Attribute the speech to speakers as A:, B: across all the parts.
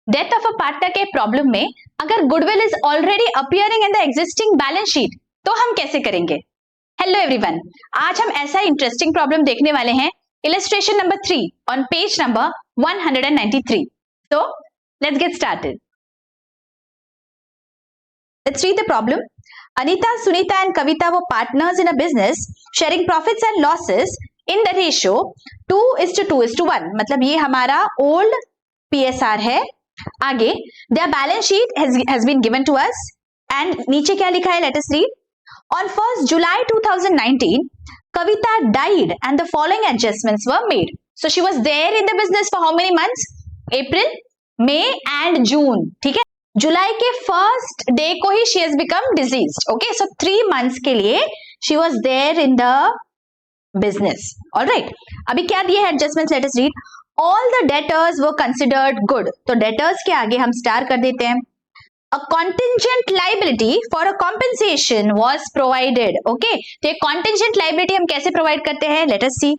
A: Death of a partner के problem में अगर goodwill is already appearing in the existing balance sheet तो हम कैसे करेंगे? हेलो एवरीवन, आज हम ऐसा इंटरेस्टिंग प्रॉब्लम देखने वाले हैं, illustration number 3 on page number 193. So let's get started. Let's read the problem. Anita, Sunita and Kavita were partners in a business sharing profits and losses in the ratio 2:2:1. मतलब ये हमारा old PSR है. आगे their balance sheet has been given to us and नीचे क्या लिखा है? Let us read. On 1st July 2019, Kavita died and the following adjustments were made. So she was there in the business for how many months? April, May and June. ठीक है, जुलाई के first day को ही she has become deceased. Okay, so 3 months के लिए she was there in the business. All right. अभी क्या दिए है adjustments? Let us read. All the debtors were considered good. तो debtors के आगे हम स्टार कर देते हैं. A contingent liability for a compensation was provided. Okay, तो ये contingent liability हम कैसे provide करते हैं? Let us see.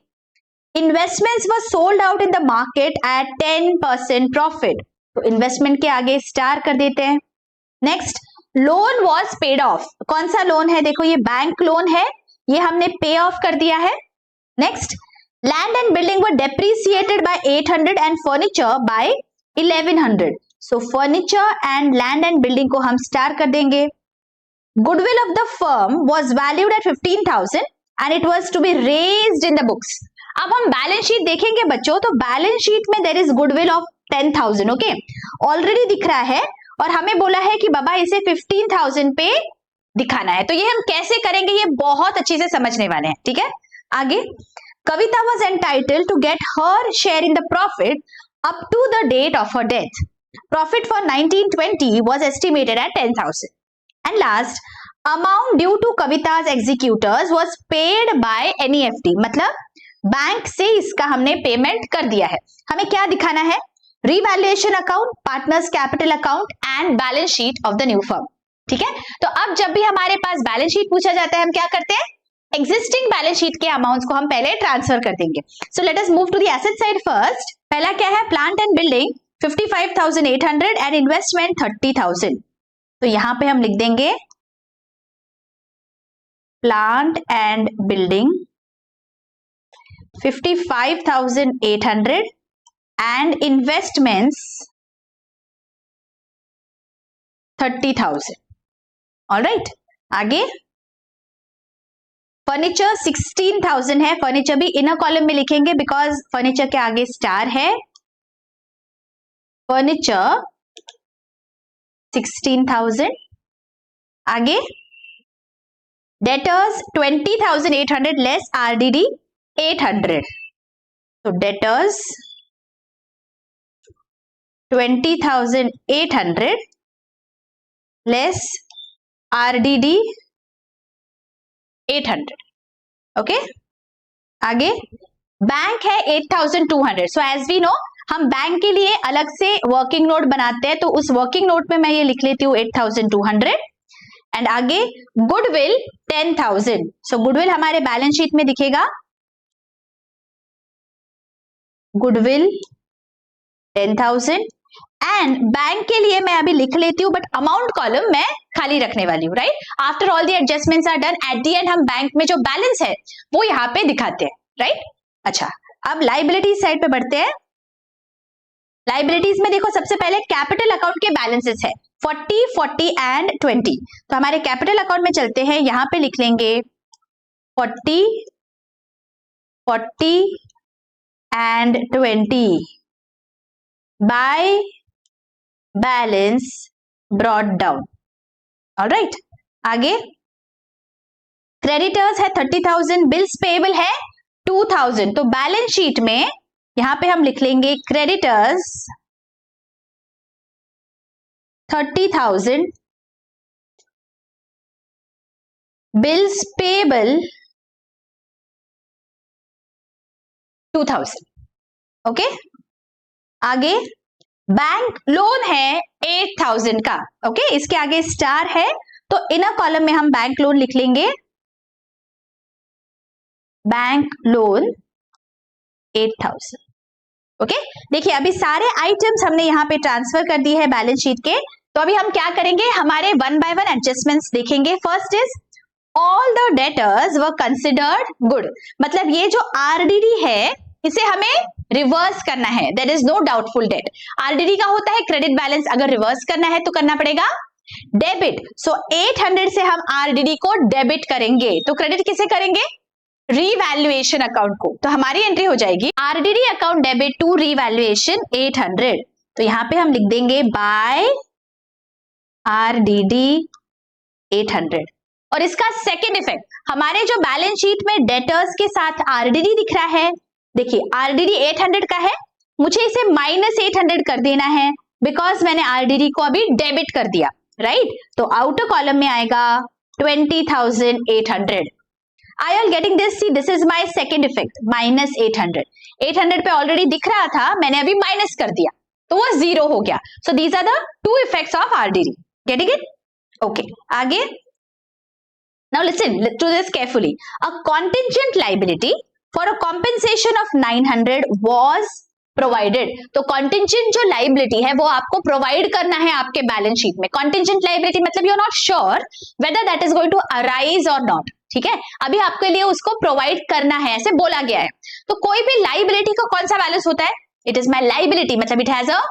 A: Investments were sold out in the market at 10% profit. तो investment के आगे स्टार कर देते हैं. Next, loan was paid off. कौन सा लोन है? देखो ये बैंक लोन है, ये हमने पे ऑफ कर दिया है. Next, land and building were depreciated by 800 and furniture by 1100. So furniture and land and building को हम स्टार कर देंगे. Goodwill of the firm was valued at 15,000 and it was to be raised in the books. अब हम balance sheet देखेंगे बच्चों, तो balance sheet में there is goodwill of 10,000. Okay, already दिख रहा है और हमें बोला है कि बाबा इसे 15,000 पे दिखाना है. तो ये हम कैसे करेंगे, ये बहुत अच्छे से समझने वाले हैं. ठीक है, आगे Kavita was entitled to get her share in the profit up to the date of her death. Profit for 1920 was estimated at 10,000. And last, amount due to Kavita's executors was paid by NEFT. मतलब bank से इसका हमने payment कर दिया है. हमें क्या दिखाना है? Revaluation account, partners capital account and balance sheet of the new firm. ठीक है, तो अब जब भी हमारे पास बैलेंस शीट पूछा जाता है, हम क्या करते हैं? एग्जिस्टिंग बैलेंस शीट के अमाउंट्स को हम पहले ट्रांसफर कर देंगे. So let us move to the asset side first. पहला क्या है? Plant and building 55,800 and investment 30,000. तो यहां पे हम लिख देंगे plant and building 55,800 and investments 30,000. Alright, आगे फर्नीचर 16,000 है. फर्नीचर भी इनर कॉलम में लिखेंगे बिकॉज फर्नीचर के आगे स्टार है. फर्नीचर 16,000. आगे डेटर्स 20,800 लेस RDD 800. तो डेटर्स 20,800 लेस RDD 800. ओके, आगे बैंक है 8,200. सो एज वी नो, हम बैंक के लिए अलग से वर्किंग नोट बनाते हैं, तो उस वर्किंग नोट में मैं ये लिख लेती हूँ 8,200. एंड आगे गुडविल 10,000. सो गुडविल हमारे बैलेंस शीट में दिखेगा, गुडविल 10,000. एंड बैंक के लिए मैं अभी लिख लेती हूँ, बट अमाउंट कॉलम मैं खाली रखने वाली हूँ. Right, after all the adjustments are done, at the end हम बैंक में जो बैलेंस है वो यहाँ पे दिखाते हैं. राइट, अच्छा, अब लाइबिलिटीज साइड पे बढ़ते हैं. लाइबिलिटीज में देखो, सबसे पहले कैपिटल अकाउंट के बैलेंसेस है 40, 40 एंड 20. तो हमारे कैपिटल अकाउंट में चलते हैं, यहां पे लिख लेंगे 40, 40 and 20 by balance brought down. Alright, आगे क्रेडिटर्स है 30,000, बिल्स पेएबल है 2,000. तो बैलेंस शीट में यहां पे हम लिख लेंगे क्रेडिटर्स 30,000, बिल्स पेएबल 2,000. ओके, आगे बैंक लोन है 8,000 का. ओके, इसके आगे स्टार है, तो इनर कॉलम में हम बैंक लोन लिख लेंगे, बैंक लोन 8,000. ओके देखिए अभी सारे आइटम्स हमने यहाँ पे ट्रांसफर कर दिए है बैलेंस शीट के। तो अभी हम क्या करेंगे, हमारे वन बाय वन एडजस्टमेंट्स देखेंगे। First is all the debtors were considered good, मतलब ये जो आरडीडी है इसे हमें रिवर्स करना है, there is no doubtful debt. RDD का होता है क्रेडिट बैलेंस, अगर रिवर्स करना है तो करना पड़ेगा डेबिट। सो 800 से हम आरडीडी को डेबिट करेंगे, तो क्रेडिट किसे करेंगे, रीवैल्यूएशन अकाउंट को। तो हमारी एंट्री हो जाएगी RDD account debit to revaluation 800। तो यहां पे हम लिख देंगे बाय आरडीडी 800। और इसका सेकेंड इफेक्ट, हमारे जो बैलेंस शीट में डेटर्स के साथ आरडीडी दिख रहा है, देखिए आरडीडी 800 का है, मुझे इसे -800 कर देना है बिकॉज मैंने आरडीडी को अभी डेबिट कर दिया, राइट। तो आउटर कॉलम में आएगा 20,800। आई are getting this, C this is my second effect, -800। 800 पे ऑलरेडी दिख रहा था, मैंने अभी माइनस कर दिया तो वो 0 हो गया। So these are the two effects of RDD, getting it? Okay आगे। Now listen to this carefully. A contingent liability for a compensation of 900 was provided. तो contingent जो liability है वो आपको provide करना है आपके बैलेंस शीट में। contingent liability मतलब you're not sure whether that is going to arise or not, ठीक है, अभी आपके लिए उसको provide करना है, ऐसे बोला गया है। तो कोई भी liability का कौन सा बैलेंस होता है, it is my liability, मतलब it has a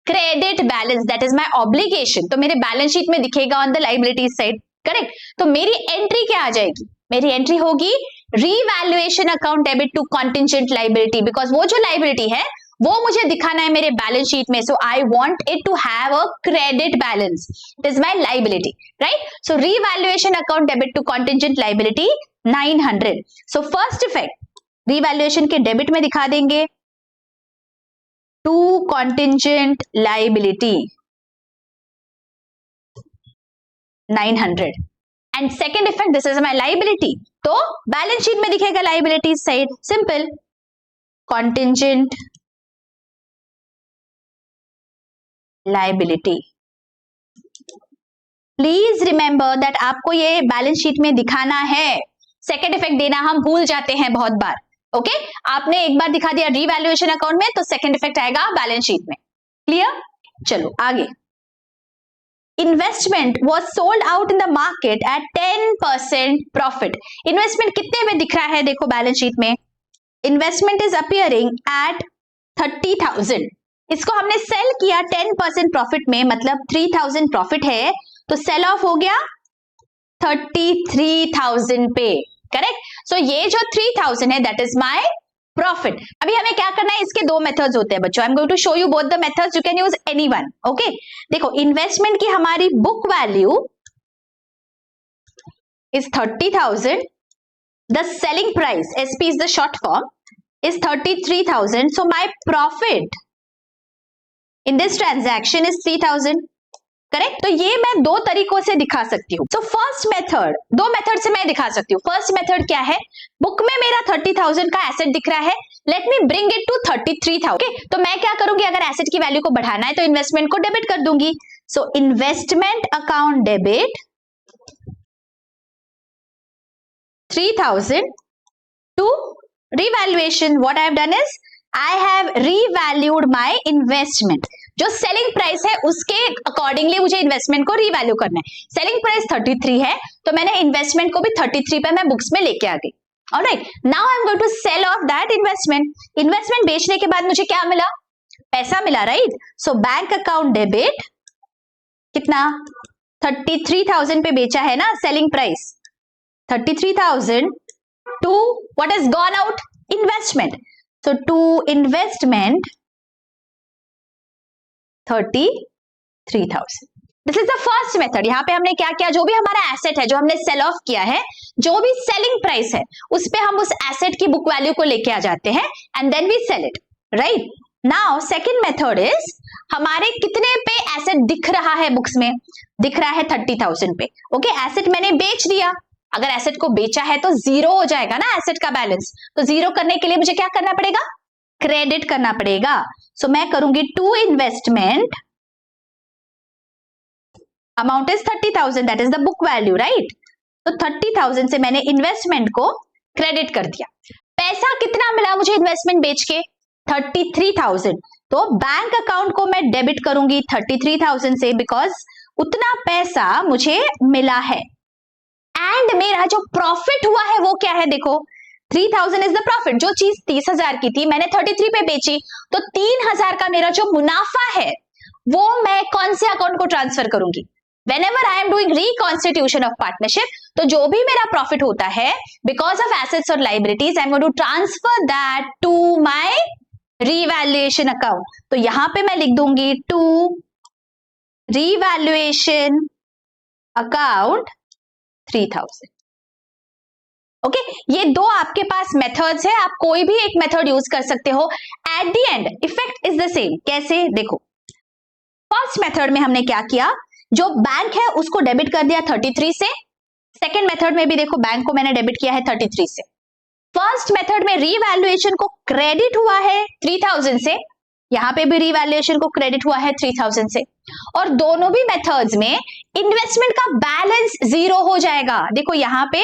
A: credit balance, that is my obligation। तो मेरे बैलेंस शीट में दिखेगा on the liability side, correct. तो मेरी एंट्री क्या आ जाएगी, मेरी एंट्री होगी revaluation account debit to contingent liability, because वो जो लाइबिलिटी है वो मुझे दिखाना है मेरे बैलेंस शीट में। So I want it to have a credit balance, it is my liability, right. So revaluation account debit to contingent liability 900। So first effect revaluation के डेबिट में दिखा देंगे to contingent liability 900 and second effect this is my liability, तो balance sheet में दिखेगा liability side, simple contingent liability. Please remember that आपको ये balance sheet में दिखाना है, सेकेंड इफेक्ट देना हम भूल जाते हैं बहुत बार, ओके आपने एक बार दिखा दिया रीवैल्यूएशन अकाउंट में तो सेकेंड इफेक्ट आएगा बैलेंस शीट में, क्लियर। चलो आगे। Investment was sold out in the market at 10% profit. Investment कितने में दिख रहा है, देखो बैलेंस शीट में इन्वेस्टमेंट इज अपियरिंग एट 30,000। इसको हमने सेल किया 10% प्रॉफिट में, मतलब 3,000 प्रॉफिट है, तो सेल ऑफ हो गया 33,000 पे, करेक्ट। सो ये जो 3,000 है दैट इज माय प्रॉफिट। अभी हमें क्या करना है, इसके दो मेथड्स होते हैं बच्चों, I am going to show you both the methods, you can use anyone, okay. देखो इन्वेस्टमेंट की हमारी book value is 30,000, the selling price SP is the short form is 33,000, so my profit in this transaction is 3,000, correct. तो ये मैं दो तरीकों से दिखा सकती हूँ। सो फर्स्ट मेथड, दो मेथड से मैं दिखा सकती हूँ। फर्स्ट मेथड क्या है, बुक में मेरा 30,000 का एसेट दिख रहा है, let me bring it to 33,000, okay. तो मैं क्या करूंगी, अगर एसेट की वैल्यू को बढ़ाना है तो इन्वेस्टमेंट को डेबिट कर दूंगी। So investment account debit 3,000 to revaluation. What I have done is I have revalued my investment. जो सेलिंग प्राइस है उसके अकॉर्डिंगली मुझे इन्वेस्टमेंट को रीवैल्यू करना है। सेलिंग प्राइस 33 है तो मैंने इन्वेस्टमेंट को भी 33 पे मैं बुक्स में लेके आ गई। Alright, now I am going to sell off that investment. Investment बेचने के बाद मुझे क्या मिला, पैसा मिला, right. So bank account debit कितना, 33,000 पे बेचा है ना, selling price 33,000 to what is gone out, investment. So to investment 33,000। This is the first method. यहां पे हमने क्या किया, जो भी हमारा एसेट है जो हमने सेल ऑफ किया है, जो भी सेलिंग प्राइस है उस पे हम उस एसेट की बुक वैल्यू को लेके आ जाते हैं and then we sell it, right. Now second method is, हमारे कितने पे एसेट दिख रहा है बुक्स में, दिख रहा है 30,000 पे, ओके। एसेट मैंने बेच दिया, अगर एसेट को बेचा है तो जीरो हो जाएगा ना एसेट का बैलेंस, तो जीरो करने के लिए मुझे क्या करना पड़ेगा, क्रेडिट करना पड़ेगा। सो मैं करूंगी to investment, amount is 30,000, that is the book value, right. तो 30,000 से मैंने इन्वेस्टमेंट को क्रेडिट कर दिया। पैसा कितना मिला मुझे इन्वेस्टमेंट बेच के, 33,000, तो बैंक अकाउंट को मैं डेबिट करूंगी 33,000 से, बिकॉज उतना पैसा मुझे मिला है। एंड मेरा जो प्रॉफिट हुआ है वो क्या है, देखो 3,000 इज द प्रॉफिट। जो चीज 30,000 की थी मैंने 33 पे बेची, तो 3,000 का मेरा जो मुनाफा है वो मैं कौन से अकाउंट को ट्रांसफर करूंगी? Whenever I am doing reconstitution of partnership, तो जो भी मेरा प्रॉफिट होता है because of assets or liabilities, I'm going to transfer that to my revaluation account. तो यहां पे मैं लिख दूंगी to revaluation account 3,000. ओके, ये दो आपके पास मेथड्स है, आप कोई भी एक मेथड यूज कर सकते हो। Eight the and effect is the same. कैसे? देखो, फर्स्ट मेथड में हमने क्या किया, जो बैंक है उसको डेबिट कर दिया 33 से। सेकेंड मेथड में भी देखो, बैंक को मैंने डेबिट किया है 33 से। फर्स्ट मेथड में रीवैल्यूएशन को क्रेडिट हुआ है 3,000 से, यहां पे भी रीवैल्यूएशन को क्रेडिट हुआ है 3,000 से। और दोनों भी मेथड्स में इन्वेस्टमेंट का बैलेंस जीरो हो जाएगा। देखो यहां पे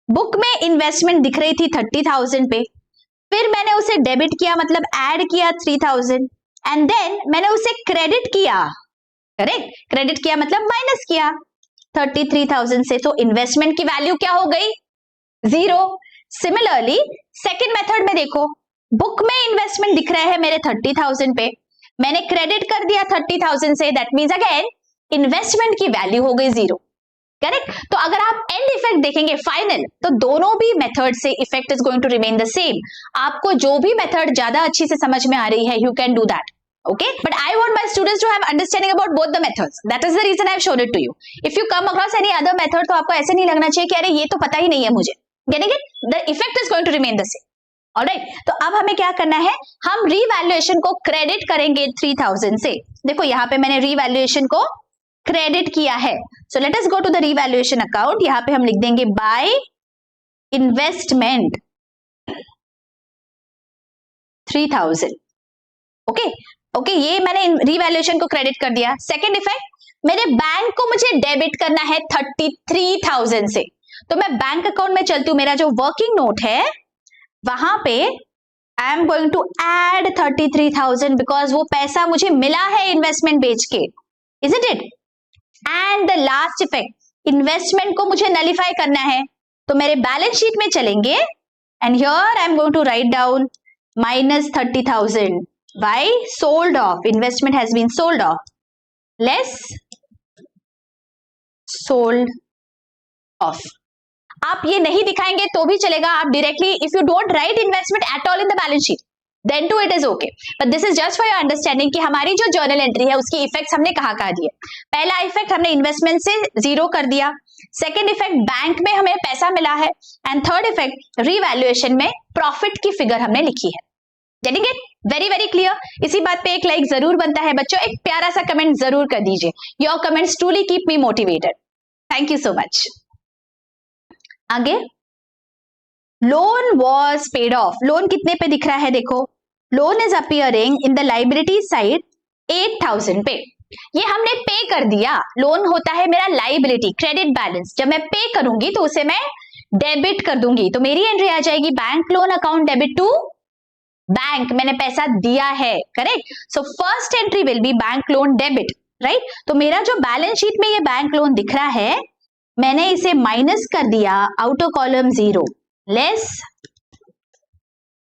A: बुक में इन्वेस्टमेंट दिख रही थी 30,000 पे, फिर मैंने उसे डेबिट किया, मतलब ऐड किया 3,000, एंड देन मैंने उसे क्रेडिट किया। करेक्ट, क्रेडिट किया मतलब माइनस किया 33,000 से, तो इन्वेस्टमेंट की वैल्यू क्या हो गई? जीरो। सिमिलरली सेकेंड मेथड में देखो, बुक में इन्वेस्टमेंट दिख रहे हैं मेरे 30,000 पे, मैंने क्रेडिट कर दिया 30,000 से, दैट मीन्स अगेन इन्वेस्टमेंट की वैल्यू हो गई जीरो। करेक्ट। तो अगर आप एंड इफेक्ट देखेंगे फाइनल, तो दोनों भी मेथड से effect is going to remain the same. आपको जो भी मेथड ज्यादा अच्छी से समझ में आ रही है, you can do that. Okay, but I want my students to have understanding about both the methods. That is the reason I have shown it to you. If you come across any other method, तो आपको ऐसे नहीं लगना चाहिए कि अरे ये तो पता ही नहीं है मुझे। Getting it? The effect is going to remain the same. Alright, तो अब हमें क्या करना है, हम रीवैल्यूएशन को क्रेडिट करेंगे 3,000 से। देखो यहाँ पे मैंने रीवैल्यूएशन को क्रेडिट किया है। So let us go to the revaluation account. यहाँ पे हम लिख देंगे by investment 3,000. ओके ओके, ये मैंने रीवैल्यूएशन को क्रेडिट कर दिया। सेकेंड इफेक्ट, मेरे बैंक को मुझे डेबिट करना है 33,000 से, तो मैं बैंक अकाउंट में चलती हूँ। मेरा जो वर्किंग नोट है वहां पे I am going to add 33,000 because वो पैसा मुझे मिला है इन्वेस्टमेंट बेच के, is it? And the last effect, investment को मुझे नलिफाई करना है, तो मेरे बैलेंस शीट में चलेंगे and here I am going to write down minus 30,000 by sold off, investment has been sold off, less sold off. आप ये नहीं दिखाएंगे तो भी चलेगा, आप directly if you don't write investment at all in the balance sheet then too it is okay, but this is just for your understanding कि हमारी जो जर्नल एंट्री है उसकी इफेक्ट्स हमने कहाँ दिए। पहला इफेक्ट हमने इन्वेस्टमेंट से जीरो कर दिया, सेकेंड इफेक्ट बैंक में हमें पैसा मिला है, एंड थर्ड इफेक्ट रीवैल्यूएशन में प्रॉफिट की फिगर हमने लिखी है। Getting it? Very very clear. इसी बात पे एक लाइक जरूर बनता है बच्चों, एक प्यारा सा कमेंट जरूर कर दीजिए। Your comments truly keep me motivated. Thank you so much. आगे, loan was paid off. Loan कितने पे दिख रहा है? देखो, loan is appearing in the liability side 8,000 पे। ये हमने पे कर दिया। लोन होता है मेरा लाइबिलिटी, क्रेडिट बैलेंस। जब मैं पे करूंगी तो उसे मैं डेबिट कर दूंगी, तो मेरी एंट्री आ जाएगी bank loan account debit to bank. मैंने पैसा दिया है, correct. So first entry will be bank loan debit, right. तो मेरा जो बैलेंस शीट में ये बैंक लोन दिख रहा है, मैंने इसे माइनस कर दिया outer column zero, less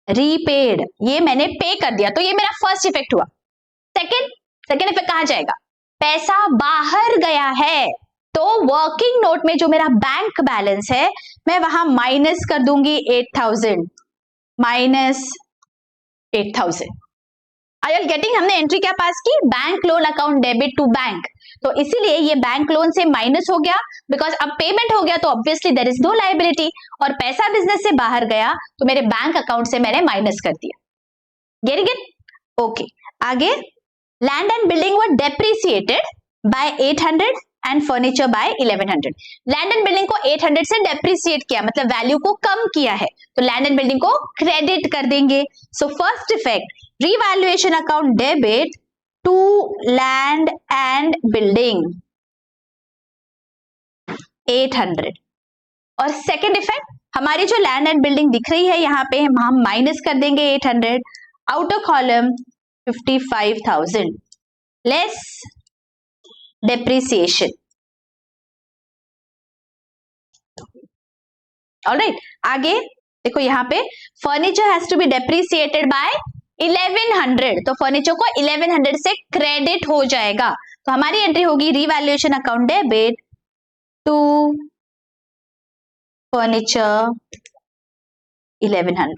A: repaid. ये मैंने पे कर दिया, तो ये मेरा फर्स्ट इफेक्ट हुआ। सेकेंड इफेक्ट कहां जाएगा? पैसा बाहर गया है, तो वर्किंग नोट में जो मेरा बैंक बैलेंस है मैं वहां माइनस कर दूंगी 8,000 माइनस 8,000। I are getting? हमने एंट्री क्या पास की? Bank loan account debit to bank, तो इसीलिए ये बैंक लोन से माइनस हो गया, बिकॉज अब पेमेंट हो गया तो obviously there is no liability, और पैसा बिजनेस से बाहर गया तो मेरे बैंक अकाउंट से मैंने माइनस कर दिया। Getting it? ओके। आगे, land and building were depreciated by 800 and furniture by 1100। Land and building को 800 से डेप्रिसिएट किया, मतलब वैल्यू को कम किया है, तो लैंड एंड बिल्डिंग को क्रेडिट कर देंगे। So first effect, revaluation account debit to land and building 800, और सेकेंड इफेक्ट हमारी जो लैंड एंड बिल्डिंग दिख रही है यहाँ पे हम माइनस कर देंगे 800, outer column 55,000 less depreciation. Alright, आगे देखो यहाँ पे furniture has to be depreciated by 1100, तो फर्नीचर को 1100 से क्रेडिट हो जाएगा, तो हमारी एंट्री होगी revaluation account debit to furniture 1100।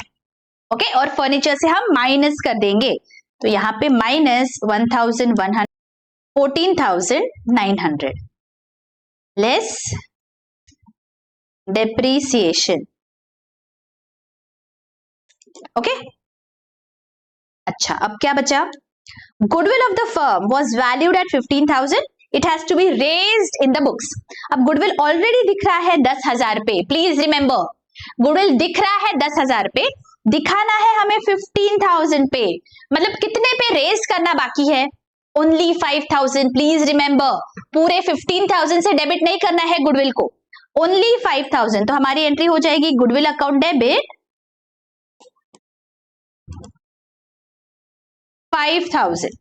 A: Okay, और फर्नीचर से हम माइनस कर देंगे, तो यहाँ पे माइनस 1100, 14,900 लेस डेप्रीसिएशन। ओके, अच्छा अब क्या बचा, goodwill of the firm was valued at 15,000, it has to be raised in the books. अब गुडविल ऑलरेडी दिख रहा है 10,000 पे, प्लीज रिमेंबर गुडविल दिख रहा है 10,000 पे, दिखाना है हमें 15,000 पे, मतलब कितने पे रेज करना बाकी है, ओनली 5,000। प्लीज रिमेंबर पूरे 15,000 से डेबिट नहीं करना है गुडविल को, ओनली 5,000, तो हमारी एंट्री हो जाएगी goodwill account debit 5,000।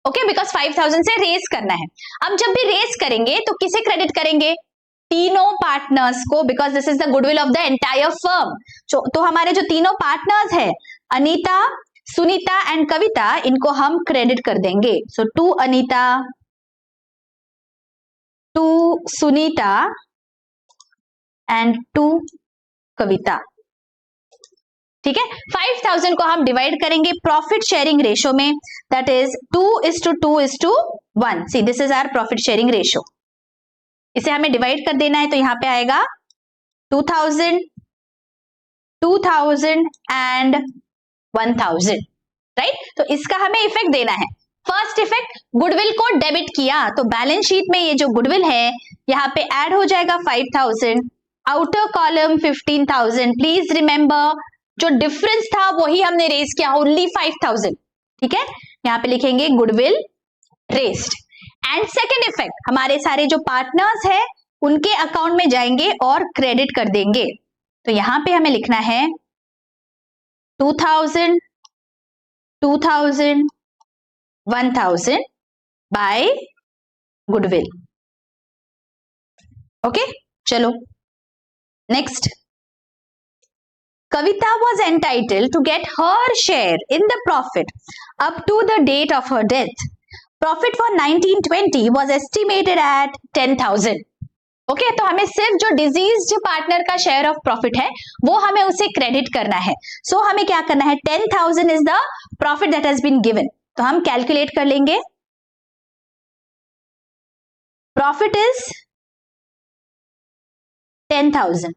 A: Okay, because 5,000 से रेस करना है। अब जब भी रेस करेंगे तो किसे क्रेडिट करेंगे, तीनों पार्टनर्स को, because this is the goodwill of the entire firm. तो हमारे जो तीनों पार्टनर्स है अनीता, सुनीता एंड कविता, इनको हम क्रेडिट कर देंगे। So to Anita, to Sunita and to Kavita, ठीक है। 5,000 को हम डिवाइड करेंगे प्रॉफिट शेयरिंग रेशो में, that is 2:2:1। See this is our profit sharing ratio, इसे हमें डिवाइड कर देना है, तो यहां पे आएगा 2,000, 2,000 एंड 1,000, राइट। तो इसका हमें इफेक्ट देना है। फर्स्ट इफेक्ट, गुडविल को डेबिट किया, तो बैलेंस शीट में ये जो गुडविल है यहाँ पे ऐड हो जाएगा 5,000, आउटर कॉलम 15,000। प्लीज रिमेंबर जो डिफरेंस था वही हमने रेज किया, ओनली 5,000, ठीक है। यहाँ पे लिखेंगे goodwill raised. And second effect, हमारे सारे जो पार्टनर्स है उनके अकाउंट में जाएंगे और क्रेडिट कर देंगे, तो यहां पे हमें लिखना है 2,000, 2,000, 1,000 बाय गुडविल। ओके, चलो next. Kavita was entitled to get her share in the profit up to the date of her death. Profit for 1920 was estimated at 10,000. Okay, तो हमें सिर्फ जो डिजीज्ड पार्टनर का शेयर ऑफ प्रॉफिट है वो हमें उसे क्रेडिट करना है। सो हमें क्या करना है, 10,000 is the profit that has been given, तो हम कैलकुलेट कर लेंगे। Profit is 10,000।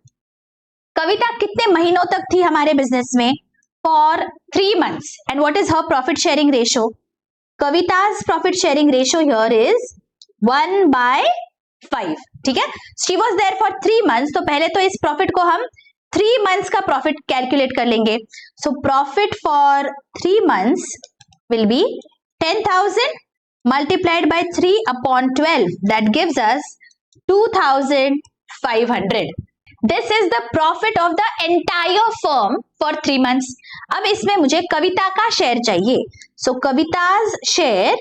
A: कविता कितने महीनों तक थी हमारे बिजनेस में, for 3 months, and what is her profit sharing ratio, कविता's profit sharing ratio here is 1/5, ठीक है। She was there for 3 months, तो पहले तो इस प्रॉफिट को हम 3 months का प्रॉफिट कैलकुलेट कर लेंगे। So profit for 3 months will be 10,000 multiplied by 3/12, that gives us 2,500. This is the profit of the entire firm for 3 months. अब इसमें मुझे कविता का शेयर चाहिए, so कविता's share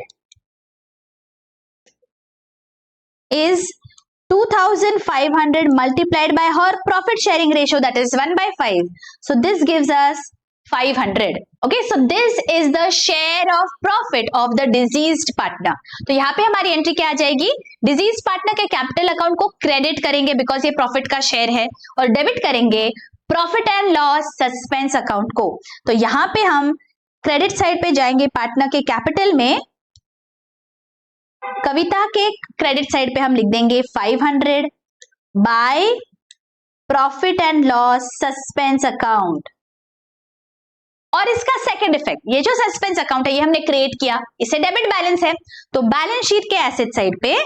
A: is 2,500 multiplied by her profit sharing ratio, that is 1/5. So this gives us 500. Okay, so this is the share of profit of the deceased partner. तो यहाँ पे हमारी entry क्या आ जाएगी, डिजीज पार्टनर के capital account को credit करेंगे बिकॉज ये प्रॉफिट का शेयर है, और डेबिट करेंगे profit and loss suspense account को। तो यहाँ पे हम क्रेडिट साइड पे जाएंगे पार्टनर के कैपिटल में, कविता के क्रेडिट साइड पे हम लिख देंगे 500 by profit and loss suspense account. और इसका सेकंड इफेक्ट, ये जो सस्पेंस अकाउंट है ये हमने क्रिएट किया, इसे डेबिट बैलेंस है, तो बैलेंस शीट के एसेट साइड पे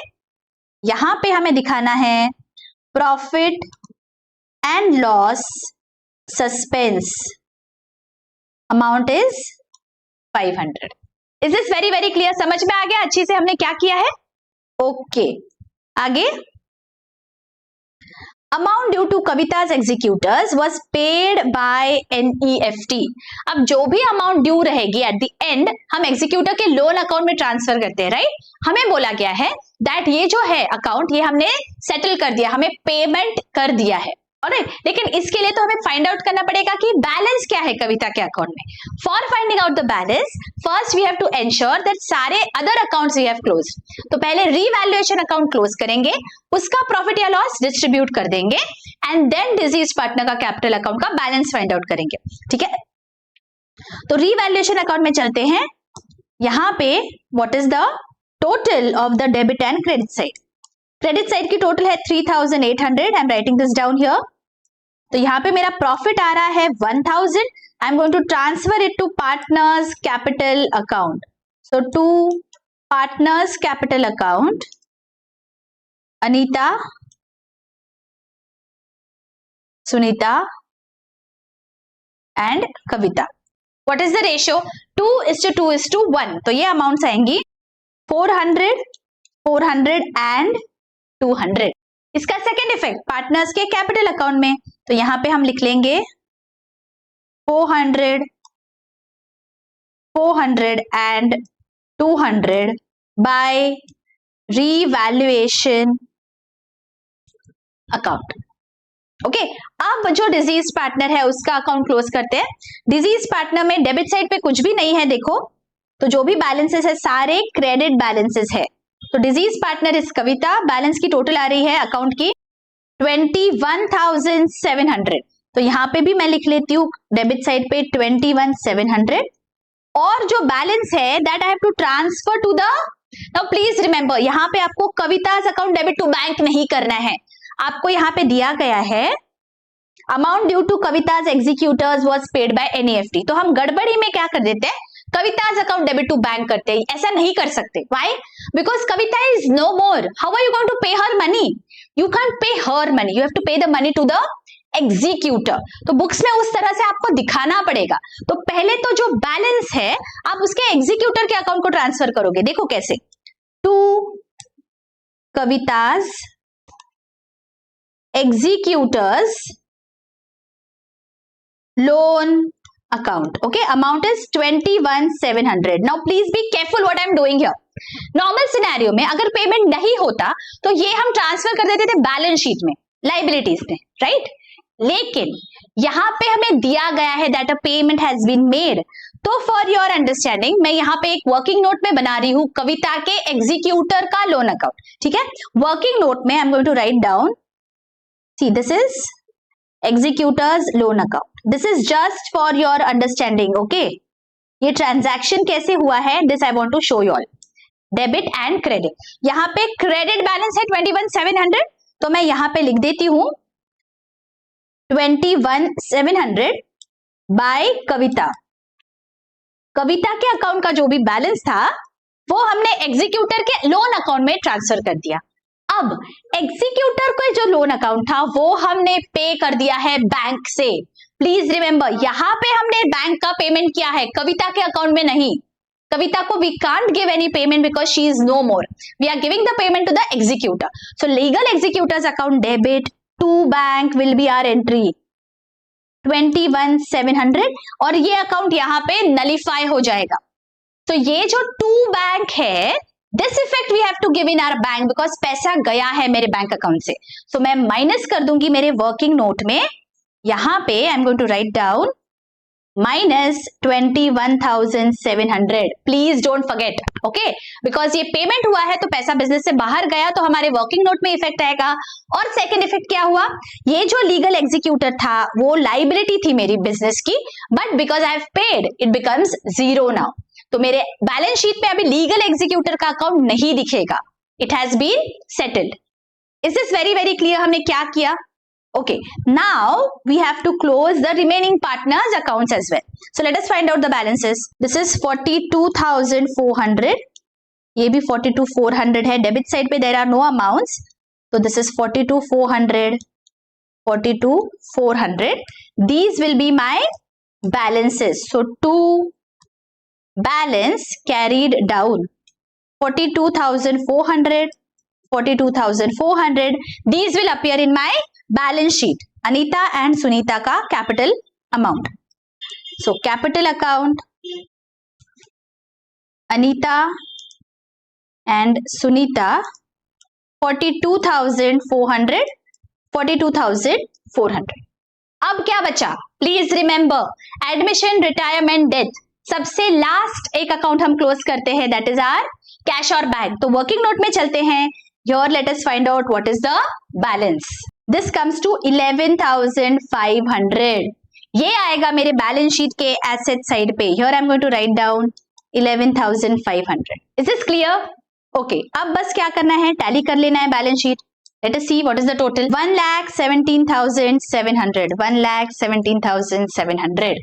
A: यहां पे हमें दिखाना है profit and loss suspense, amount is 500। Is this very very clear, समझ में आ गया अच्छी से हमने क्या किया है? ओके, आगे amount due to Kavita's executors was paid by NEFT। अब जो भी अमाउंट ड्यू रहेगी एट द एंड हम एग्जीक्यूटर के लोन अकाउंट में ट्रांसफर करते हैं, राइट। हमें बोला गया है दैट ये जो है अकाउंट ये हमने सेटल कर दिया, हमें पेमेंट कर दिया है, ऑलराइट। लेकिन इसके लिए तो हमें फाइंड आउट करना पड़ेगा कि बैलेंस क्या है कविता के अकाउंट में। For finding out the balance first we have to ensure that सारे other accounts we have close. तो पहले रीवैल्यूएशन अकाउंट क्लोज करेंगे, उसका प्रॉफिट या लॉस डिस्ट्रीब्यूट कर देंगे एंड देन डिजीज पार्टनर का कैपिटल अकाउंट का बैलेंस फाइंड आउट करेंगे, ठीक है। तो रीवैल्यूएशन अकाउंट में चलते हैं। यहां पे what is the total of the debit and credit side. Credit side की टोटल है 3800, I am writing this down here. तो यहां पे मेरा प्रॉफिट आ रहा है 1000, I am going to transfer it to partners capital account. So to partners capital account, Anita, Sunita and Kavita. What is the ratio? 2:2:1। तो ये अमाउंट्स आएंगी 400, 400 एंड 200। इसका सेकेंड इफेक्ट पार्टनर्स के कैपिटल अकाउंट में, तो यहां पे हम लिख लेंगे 400, 400 and 200 by revaluation account. Okay, अब जो डिजीज पार्टनर है उसका अकाउंट क्लोज करते हैं। डिजीज पार्टनर में डेबिट साइड पे कुछ भी नहीं है, देखो। तो जो भी बैलेंसेस है सारे क्रेडिट बैलेंसेस है। तो डिजीज पार्टनर इस कविता, बैलेंस की टोटल आ रही है अकाउंट की 21,700। तो यहां पे भी मैं लिख लेती हूँ डेबिट साइड पे 21,700। और जो बैलेंस है that I have to transfer to the, now please remember यहां पे आपको Kavita's account debit to bank नहीं करना है। आपको यहां पे दिया गया है amount due to Kavita's executors was paid by NEFT। तो हम गड़बड़ी में क्या कर देते हैं, Kavita's account debit to bank करते हैं। ऐसा नहीं कर सकते, why? Because Kavita is no more, how are you going to पे her money? You can't pay her money, you have to pay the money to the executor. तो बुक्स में उस तरह से आपको दिखाना पड़ेगा। तो पहले तो जो बैलेंस है आप उसके एग्जीक्यूटर के अकाउंट को ट्रांसफर करोगे, देखो कैसे। To Kavita's executors loan account. Okay, amount is 21,700. Now please be careful what I am doing here. Normal scenario में अगर पेमेंट नहीं होता तो ये हम ट्रांसफर कर देते थे बैलेंस शीट में, लाइबिलिटीज में, राइट। लेकिन यहां पे हमें दिया गया है that a payment has been made. तो फॉर योर अंडरस्टैंडिंग मैं यहाँ पे एक वर्किंग नोट में बना रही हूँ कविता के एग्जीक्यूटर का लोन अकाउंट, ठीक है। वर्किंग नोट में I am going to write down, see this is executors loan account. This is just for your understanding, okay. ये ट्रांजैक्शन कैसे हुआ है this I want to show you all. Debit and credit, यहाँ पे credit balance है 21,700, तो मैं यहाँ पे लिख देती हूं 21,700 बाय कविता। कविता के अकाउंट का जो भी बैलेंस था वो हमने एग्जीक्यूटर के लोन अकाउंट में ट्रांसफर कर दिया। अब एग्जीक्यूटर को जो लोन अकाउंट था वो हमने पे कर दिया है बैंक से। प्लीज रिमेंबर यहां पे हमने बैंक का पेमेंट किया है, कविता के अकाउंट में नहीं। कविता को we can't give any payment because she is no more, we are giving the payment to the executor. So legal executors account debit to bank will be our entry 21,700 और ये account यहां पे nullify हो जाएगा। तो ये जो to bank है this effect we have to give in our bank because पैसा गया है मेरे बैंक अकाउंट से। सो मैं माइनस कर दूंगी मेरे वर्किंग नोट में, यहां पे I am going to write down -21,700। Please don't forget, okay, because ये पेमेंट हुआ है तो पैसा बिजनेस से बाहर गया तो हमारे वर्किंग नोट में इफेक्ट आएगा। और सेकंड इफेक्ट क्या हुआ, ये जो लीगल एग्जीक्यूटर था वो लाइबिलिटी थी मेरी बिजनेस की, but because I have paid it becomes zero now. तो मेरे बैलेंस शीट पे अभी लीगल एग्जीक्यूटर का अकाउंट नहीं दिखेगा, it has been settled. Is this very very clear हमने क्या किया? Okay, now we have to close the remaining partners accounts as well. So let us find out the balances. This is 42,400. ये भी 42,400 है। Debit side पे there are no amounts. So this is 42,400, 42,400. These will be my balances. So to balance carried down 42,400, 42,400. These will appear in my balance sheet Anita and Sunita का capital amount. So capital account Anita and Sunita 42,400. अब क्या बचा? Please remember admission, retirement, death. सबसे last एक account हम close करते हैं, that is our cash और बैंक. तो वर्किंग नोट में चलते हैं. Here let us find out what is the balance. This comes to 11,500. ये आएगा मेरे बैलेंस शीट के एसेट साइड पे. Here I'm going to write down 11,500. Is this clear? Okay. अब बस क्या करना है, टैली कर लेना है balance sheet. Let us see what is the total. 1,17,700. 1,17,700.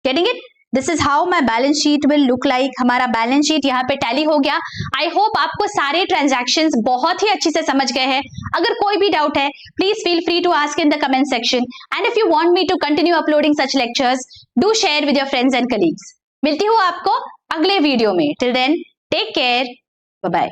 A: Getting it? This is how my balance sheet will look like. हमारा balance sheet यहाँ पे टैली हो गया. आई होप आपको सारे ट्रांजैक्शंस बहुत ही अच्छे से समझ गए हैं. अगर कोई भी डाउट है, please feel free to ask in the comment section. And if you want me to continue uploading such lectures, do share with your friends and colleagues. मिलती हूँ आपको अगले वीडियो में. Till then take care, bye bye.